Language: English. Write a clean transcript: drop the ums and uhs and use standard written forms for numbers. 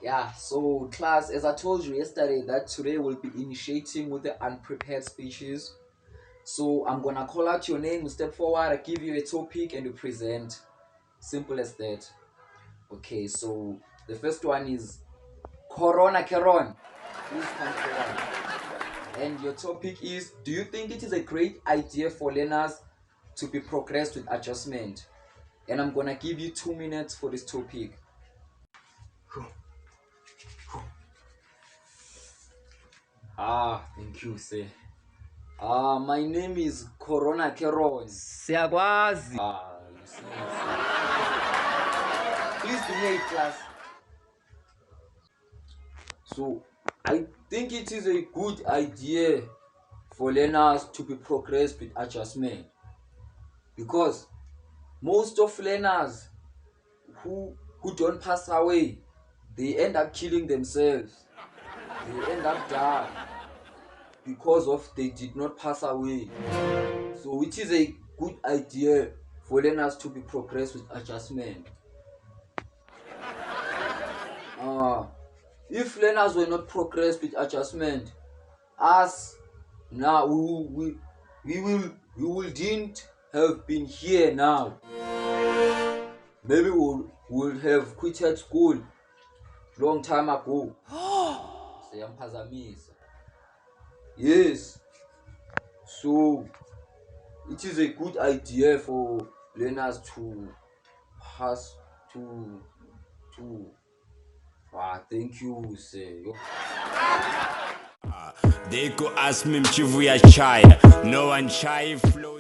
Yeah, so class, as I told you yesterday, that today we'll be initiating with the unprepared speeches. So I'm gonna call out your name, you step forward, I give you a topic, and you present. Simple as that. Okay, so the first one is Corona Keron. Please come forward. And your topic is: do you think it is a great idea for learners to be progressed with adjustment? And I'm gonna give you 2 minutes for this topic. Thank you, sir. My name is Corona Keron. Siyakwazi. You see, please do me a class. So, I think it is a good idea for learners to be progressed with adjustment because most of learners who don't pass away, they end up killing themselves. They end up dying because of they did not pass away. So it is a good idea for learners to be progressed with adjustment. Uh, if learners were not progressed with adjustment, us now we wouldn't have been here now. Maybe we'll have quitted school long time ago. Siyamphazamisa. Yes. So it is a good idea for learners to pass to thank you sir. They go ask me mchivu ya chaya. No one chai flows.